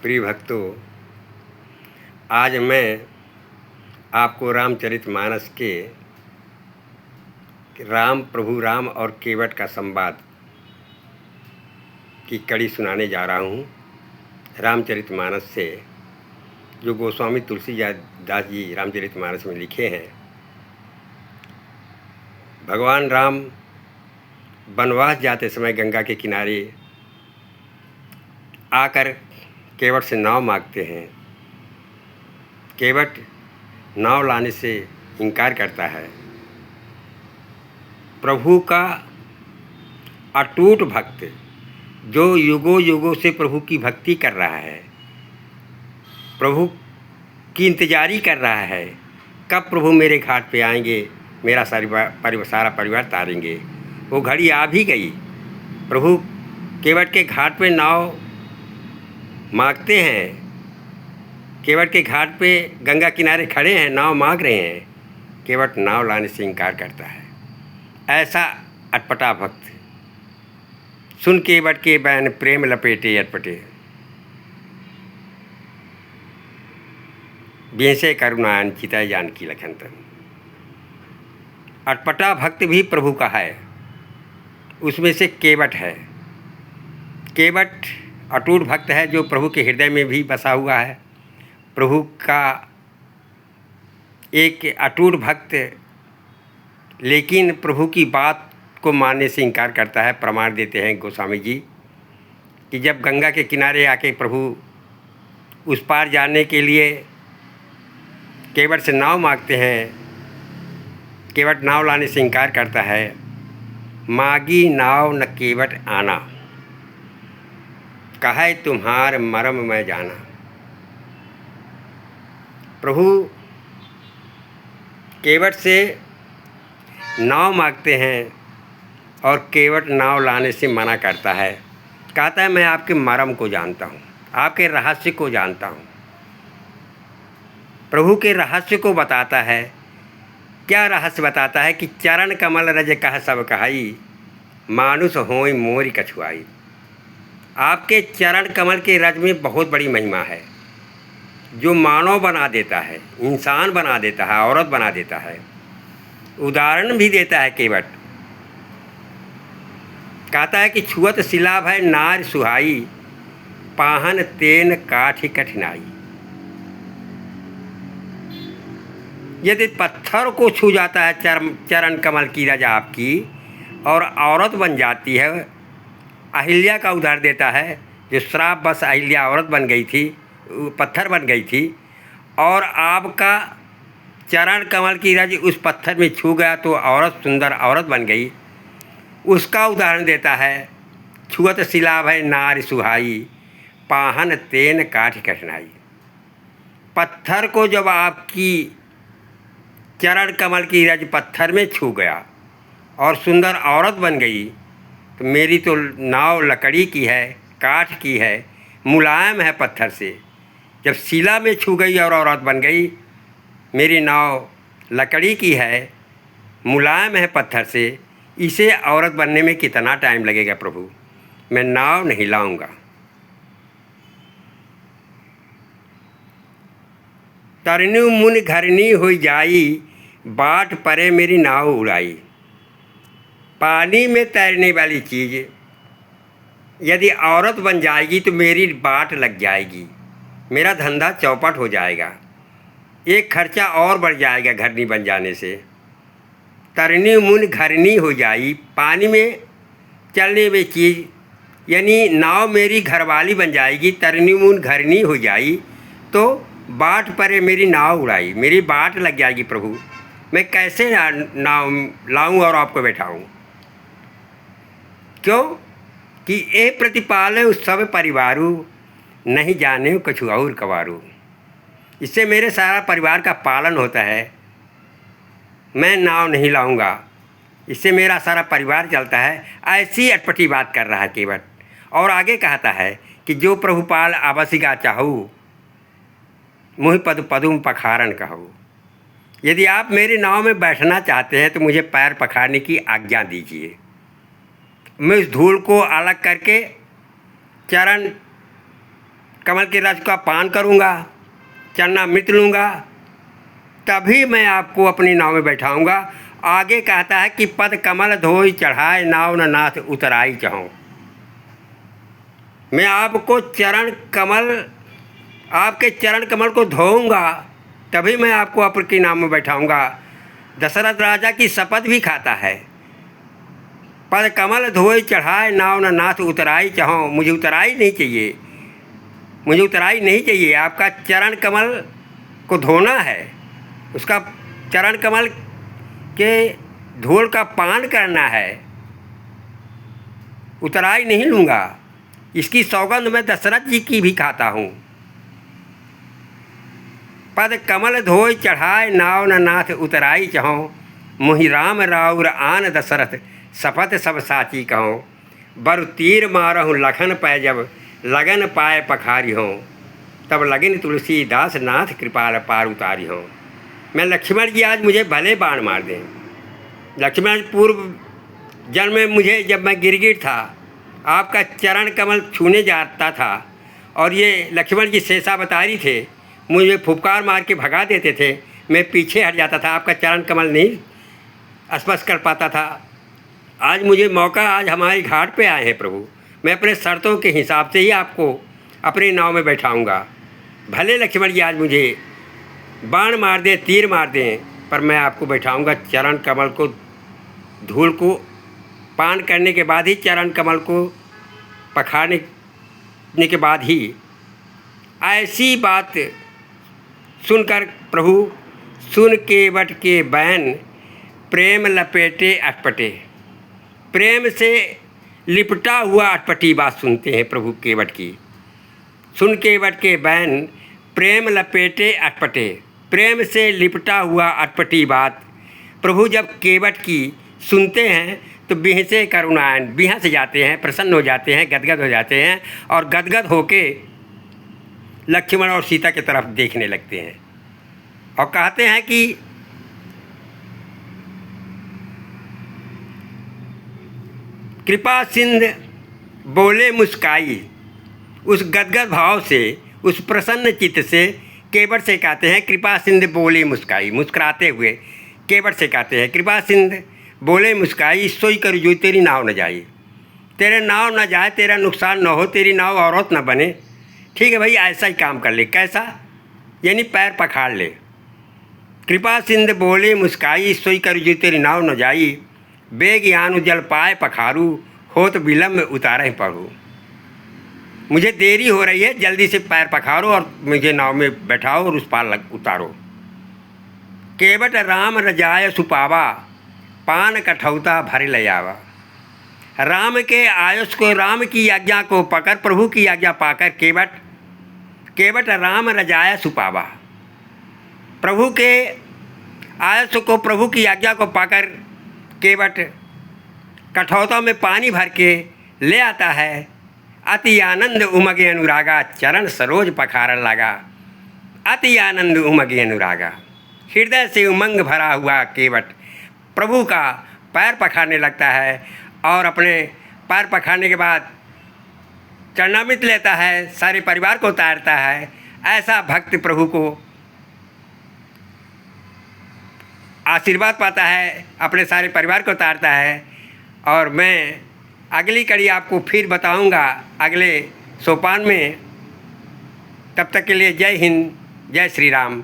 प्रिय भक्तों, आज मैं आपको रामचरितमानस के राम प्रभु राम और केवट का संवाद की कड़ी सुनाने जा रहा हूँ। रामचरितमानस से जो गोस्वामी तुलसीदास जी रामचरितमानस में लिखे हैं। भगवान राम वनवास जाते समय गंगा के किनारे आकर केवट से नाव मांगते हैं। केवट नाव लाने से इनकार करता है। प्रभु का अटूट भक्त जो युगों युगों से प्रभु की भक्ति कर रहा है, प्रभु की इंतजारी कर रहा है, कब प्रभु मेरे घाट पे आएंगे, मेरा सारा परिवार तारेंगे। वो घड़ी आ भी गई। प्रभु केवट के घाट पे नाव मांगते हैं। केवट के घाट पे गंगा किनारे खड़े हैं, नाव मांग रहे हैं। केवट नाव लाने से इनकार करता है। ऐसा अटपटा भक्त सुन केवट के बैन प्रेम लपेटे अटपटे, बेसे करुणान चिताय जानकी लखन तन। अटपटा भक्त भी प्रभु का है, उसमें से केवट है। केवट अटूट भक्त है जो प्रभु के हृदय में भी बसा हुआ है। प्रभु का एक अटूट भक्त, लेकिन प्रभु की बात को मानने से इनकार करता है। प्रमाण देते हैं गोस्वामी जी कि जब गंगा के किनारे आके प्रभु उस पार जाने के लिए केवट से नाव मांगते हैं, केवट नाव लाने से इनकार करता है। मागी नाव न केवट आना, कहे तुम्हार मरम मैं जाना। प्रभु केवट से नाव मांगते हैं और केवट नाव लाने से मना करता है। कहता है मैं आपके मरम को जानता हूँ, आपके रहस्य को जानता हूँ। प्रभु के रहस्य को बताता है। क्या रहस्य बताता है कि चरण कमल रज कह सब कहाई, मानुष होई मोरी कछुआई। आपके चरण कमल के रज में बहुत बड़ी महिमा है, जो मानव बना देता है, इंसान बना देता है, औरत बना देता है। उदाहरण भी देता है केवट। कहता है कि छुअत सिलाभ है नार सुहाई, पाहन तेन काठी कठिनाई। यदि पत्थर को छू जाता है चरण कमल की रज आपकी और औरत बन जाती है। अहिल्या का उदाहरण देता है, जो श्राप बस अहिल्या औरत बन गई थी, पत्थर बन गई थी, और आपका चरण कमल की रज उस पत्थर में छू गया तो औरत सुंदर औरत बन गई। उसका उदाहरण देता है, छुअत सिलाभ है नार सुहाई, पाहन तेन काठ कठिनाई। पत्थर को जब आपकी चरण कमल की रज पत्थर में छू गया और सुंदर औरत बन गई, तो मेरी तो नाव लकड़ी की है, काठ की है, मुलायम है पत्थर से। जब शिला में छू गई और औरत बन गई, मेरी नाव लकड़ी की है, मुलायम है पत्थर से। इसे औरत बनने में कितना टाइम लगेगा प्रभु, मैं नाव नहीं लाऊंगा। तरनु मुन घरनी हो जाई, बाट परे मेरी नाव उड़ाई। पानी में तैरने वाली चीज़ यदि औरत बन जाएगी तो मेरी बाट लग जाएगी, मेरा धंधा चौपट हो जाएगा, एक खर्चा और बढ़ जाएगा घरनी बन जाने से। तरनी मुन घरनी हो जाई, पानी में चलने में चीज़ यानी नाव मेरी घरवाली बन जाएगी। तरनी मुन घरनी हो जाई तो बाट परे मेरी नाव उड़ाई, मेरी बाट लग जाएगी प्रभु, मैं कैसे नाव लाऊं और आपको बैठाऊं। क्यों कि ए प्रतिपाले सब परिवारू, नहीं जाने कछु और कवारू। इससे मेरे सारा परिवार का पालन होता है। मैं नाव नहीं लाऊंगा, इससे मेरा सारा परिवार चलता है। ऐसी अटपटी बात कर रहा है केवट। और आगे कहता है कि जो प्रभुपाल आवसिका चाहूँ, मुहि पद पदुम पखारन कहूँ। यदि आप मेरे नाव में बैठना चाहते हैं तो मुझे पैर पखारने की आज्ञा दीजिए। मैं इस धूल को अलग करके चरण कमल के रस का पान करूँगा, चरणामृत लूँगा, तभी मैं आपको अपनी नाव में बैठाऊँगा। आगे कहता है कि पद कमल धोई चढ़ाए, नाव न नाथ उतराई चाहूँ। मैं आपको आपके चरण कमल को धोऊँगा, तभी मैं आपको अपनी नाव में बैठाऊँगा। दशरथ राजा की शपथ भी खाता है, पद कमल धोई चढ़ाए, नाव न नाथ उतराई चाहूँ। मुझे उतराई नहीं चाहिए, मुझे उतराई नहीं चाहिए। आपका चरण कमल को धोना है, उसका चरण कमल के धूल का पान करना है, उतराई नहीं लूँगा। इसकी सौगंध मैं दशरथ जी की भी खाता हूँ। पद कमल धोई चढ़ाए, नाव न नाथ उतराई चाहूँ। मोहि राम राउर आन दशरथ, शपथ सब साची कहूँ। बर तीर मारहूँ लखन पै, जब लगन पाए पखारी हों। तब लगिन तुलसीदास नाथ, कृपाल पार उतारी हों। मैं लक्ष्मण जी आज मुझे भले बाण मार दें। लक्ष्मण पूर्व जन्म में मुझे, जब मैं गिरगिट था, आपका चरण कमल छूने जाता था और ये लक्ष्मण जी शेषावतारी थे, मुझे फुफकार मार के भगा देते थे। मैं पीछे हट जाता था, आपका चरण कमल नहीं स्पर्श कर पाता था। आज मुझे मौका, आज हमारे घाट पे आए हैं प्रभु, मैं अपने शर्तों के हिसाब से ही आपको अपनी नाव में बैठाऊंगा। भले लक्ष्मण जी आज मुझे बाण मार दें, तीर मार दें, पर मैं आपको बैठाऊंगा। चरण कमल को धूल को पान करने के बाद ही, चरण कमल को पखारने के बाद ही। ऐसी बात सुनकर प्रभु सुन केवट के बैन, प्रेम लपेटे अटपटे। प्रेम से लिपटा हुआ अटपटी बात सुनते हैं प्रभु केवट की। सुन केवट के बैन, प्रेम लपेटे अटपटे। प्रेम से लिपटा हुआ अटपटी बात प्रभु जब केवट की सुनते हैं तो बिहसे करुणायन, बिहस जाते हैं, प्रसन्न हो जाते हैं, गदगद हो जाते हैं और गदगद होके लक्ष्मण और सीता की तरफ देखने लगते हैं और कहते हैं कि कृपा सिंध बोले मुस्काई। उस गदगद भाव से, उस प्रसन्न चित्त से केवट से कहते हैं, कृपा सिंध बोले मुस्काई। मुस्कुराते हुए केवट से कहते हैं, कृपा सिंध बोले मुस्काई, सोई कर जो तेरी नाव न जाए। तेरे नाव न जाए, तेरा नुकसान न हो, तेरी नाव औरत न बने। ठीक है भाई, ऐसा ही काम कर ले। कैसा? यानी पैर पखाड़ ले। कृपा सिंध बोले मुस्काई, सोई कर जो तेरी नाव न जाई। बेग यानु जल पाए पखारू, होत विलम्ब उतारे पढ़ू। मुझे देरी हो रही है, जल्दी से पैर पखारो और मुझे नाव में बैठाओ और उस पार उतारो। केवट राम रजाय सुपावा, पान कठौता भर ले आवा। राम के आयुष को, राम की आज्ञा को पकड़, प्रभु की आज्ञा पाकर केवट राम रजाय सुपावा। प्रभु के आयुष को, प्रभु की आज्ञा को पाकर केवट कठौता में पानी भर के ले आता है। अति आनंद उमगे अनुरागा, चरण सरोज पखारन लगा। अति आनंद उमगे अनुरागा, हृदय से उमंग भरा हुआ केवट प्रभु का पैर पखारने लगता है और अपने पैर पखारने के बाद चरणामृत लेता है, सारे परिवार को उतारता है। ऐसा भक्त प्रभु को आशीर्वाद पाता है, अपने सारे परिवार को उतारता है। और मैं अगली कड़ी आपको फिर बताऊंगा अगले सोपान में। तब तक के लिए जय हिंद, जय श्री राम।